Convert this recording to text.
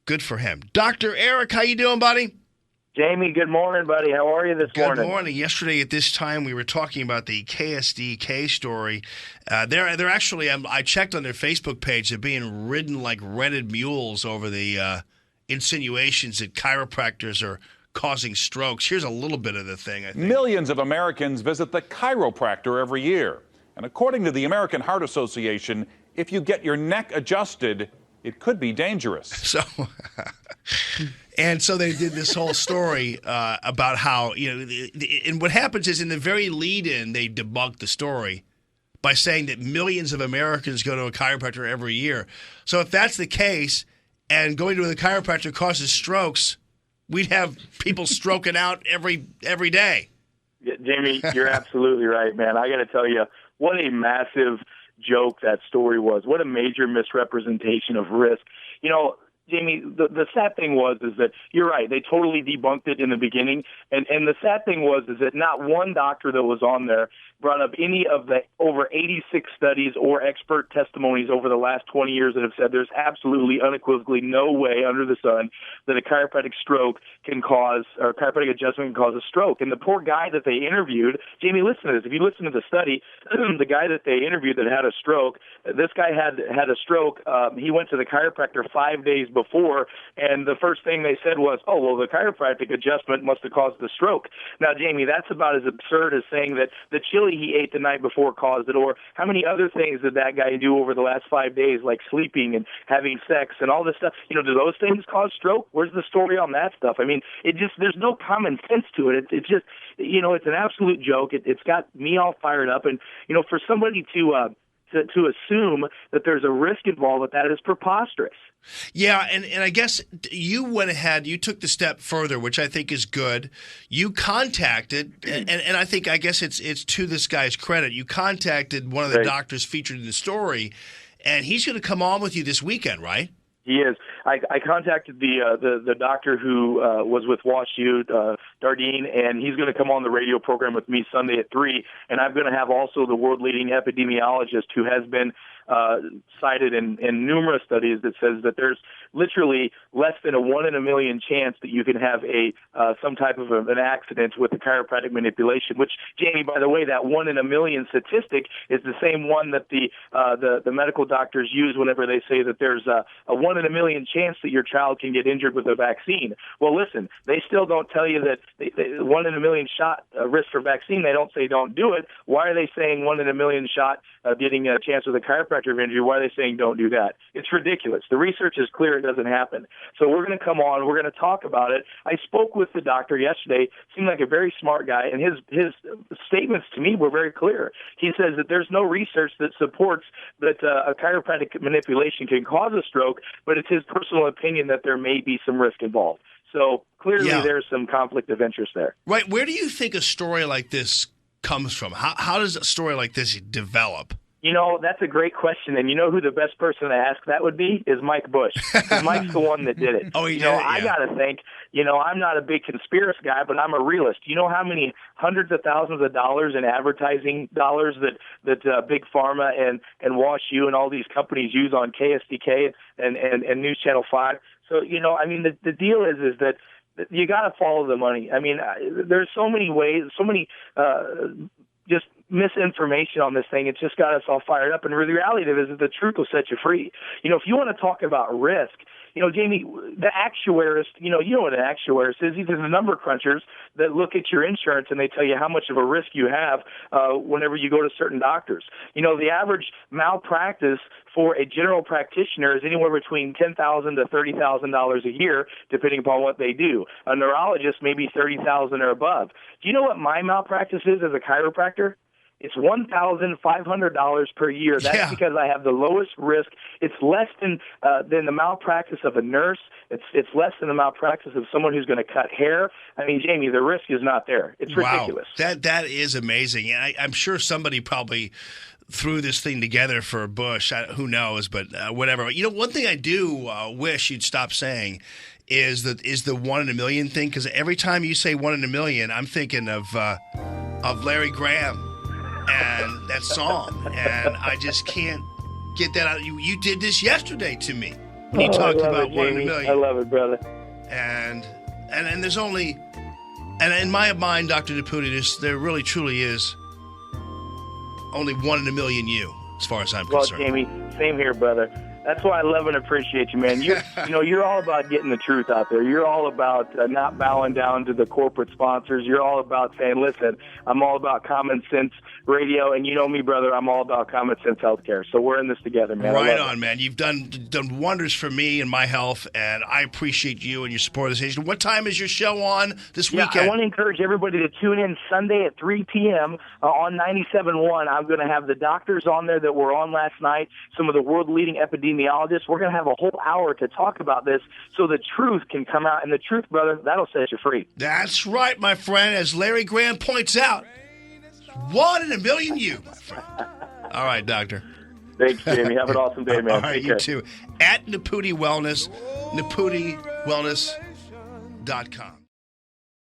Good for him. Dr. Eric, how you doing, buddy? Jamie, good morning, buddy. How are you this morning? Good morning. Yesterday at this time, we were talking about the KSDK story. They're actually, I checked on their Facebook page, they're being ridden like rented mules over the insinuations that chiropractors are causing strokes. Here's a little bit of the thing, I think. Millions of Americans visit the chiropractor every year. And according to the American Heart Association, if you get your neck adjusted, it could be dangerous. So they did this whole story about how, and what happens is in the very lead-in, they debunk the story by saying that millions of Americans go to a chiropractor every year. So if that's the case, and going to the chiropractor causes strokes, we'd have people stroking out every day. Yeah, Jamie, you're absolutely right, man. I got to tell you, what a massive joke that story was. What a major misrepresentation of risk. Jamie, the sad thing is that you're right. They totally debunked it in the beginning. And the sad thing is that not one doctor that was on there brought up any of the over 86 studies or expert testimonies over the last 20 years that have said there's absolutely unequivocally no way under the sun that a chiropractic chiropractic adjustment can cause a stroke. And the poor guy that they interviewed, Jamie, listen to this. If you listen to the study, the guy that they interviewed that had a stroke, this guy had a stroke. He went to the chiropractor 5 days before, and the first thing they said was, oh, well, the chiropractic adjustment must have caused the stroke. Now, Jamie, that's about as absurd as saying that the chili he ate the night before caused it, or how many other things did that guy do over the last 5 days, like sleeping and having sex and all this stuff. Do those things cause stroke? Where's the story on that stuff? I mean, there's no common sense to it. It's just, it's an absolute joke. It's got me all fired up. And, for somebody to assume that there's a risk involved with that is preposterous. Yeah, and I guess you went ahead, you took the step further, which I think is good. You contacted, and I guess it's to this guy's credit, you contacted one of the doctors featured in the story, and he's going to come on with you this weekend, right? He is. I contacted the doctor who was with WashU, Dardine, and he's going to come on the radio program with me Sunday at 3, and I'm going to have also the world-leading epidemiologist who has been cited in numerous studies that says that there's literally less than a 1 in a million chance that you can have some type of an accident with the chiropractic manipulation, which, Jamie, by the way, that 1 in a million statistic is the same one that the medical doctors use whenever they say that there's a 1 in a million chance that your child can get injured with a vaccine. Well, listen, they still don't tell you that 1 in a million shot risk for vaccine. They don't say don't do it. Why are they saying 1 in a million shot getting a chance with a chiropractor injury? Why are they saying don't do that? It's ridiculous. The research is clear. It doesn't happen. So we're going to come on. We're going to talk about it. I spoke with the doctor yesterday. Seemed like a very smart guy, and his statements to me were very clear. He says that there's no research that supports that a chiropractic manipulation can cause a stroke, but it's his personal opinion that there may be some risk involved. So clearly there's some conflict of interest there. Right. Where do you think a story like this comes from? How does a story like this develop? That's a great question, and who the best person to ask that would be is Mike Bush. Mike's the one that did it. Oh, he did it, yeah. I got to think, I'm not a big conspiracy guy, but I'm a realist. You know how many hundreds of thousands of dollars in advertising dollars that Big Pharma and WashU and all these companies use on KSDK and News Channel 5? So, the deal is that you got to follow the money. I mean, there's so many ways, so many just misinformation on this thing. It's just got us all fired up. And the reality of it is that the truth will set you free. If you want to talk about risk, Jamie, the actuaries, you know what an actuary is. These are the number crunchers that look at your insurance and they tell you how much of a risk you have whenever you go to certain doctors. The average malpractice for a general practitioner is anywhere between $10,000 to $30,000 a year, depending upon what they do. A neurologist, maybe $30,000 or above. Do you know what my malpractice is as a chiropractor? It's $1,500 per year. That's because I have the lowest risk. It's less than the malpractice of a nurse. It's less than the malpractice of someone who's going to cut hair. I mean, Jamie, the risk is not there. It's ridiculous. That is amazing. And I'm sure somebody probably threw this thing together for Bush. Who knows? But whatever. One thing I do wish you'd stop saying is the 1 in a million thing, because every time you say 1 in a million, I'm thinking of Larry Graham and that song, and I just can't get that out. You did this yesterday to me. And he talked I love about it, 1 in a Jamie. million. I love it, brother. And there's only, and in my mind, Dr. Nepute, there really truly is only 1 in a million you, as far as I'm Well, concerned. Jamie, same here, brother. That's why I love and appreciate you, man. You're all about getting the truth out there. You're all about not bowing down to the corporate sponsors. You're all about saying, listen, I'm all about common sense radio, and you know me, brother, I'm all about common sense healthcare. So we're in this together, man. Right on, man. You've done wonders for me and my health, and I appreciate you and your support of the station. What time is your show on this weekend? I want to encourage everybody to tune in Sunday at 3 p.m. On 97.1. I'm going to have the doctors on there that were on last night, some of the world-leading epidemiologists. We're going to have a whole hour to talk about this so the truth can come out. And the truth, brother, that'll set you free. That's right, my friend. As Larry Graham points out, 1 in a million you, my friend. All right, doctor. Thanks, Jamie. Have an awesome day, man. All right, Take you care. too. At Nepute Wellness, NeputeWellness.com.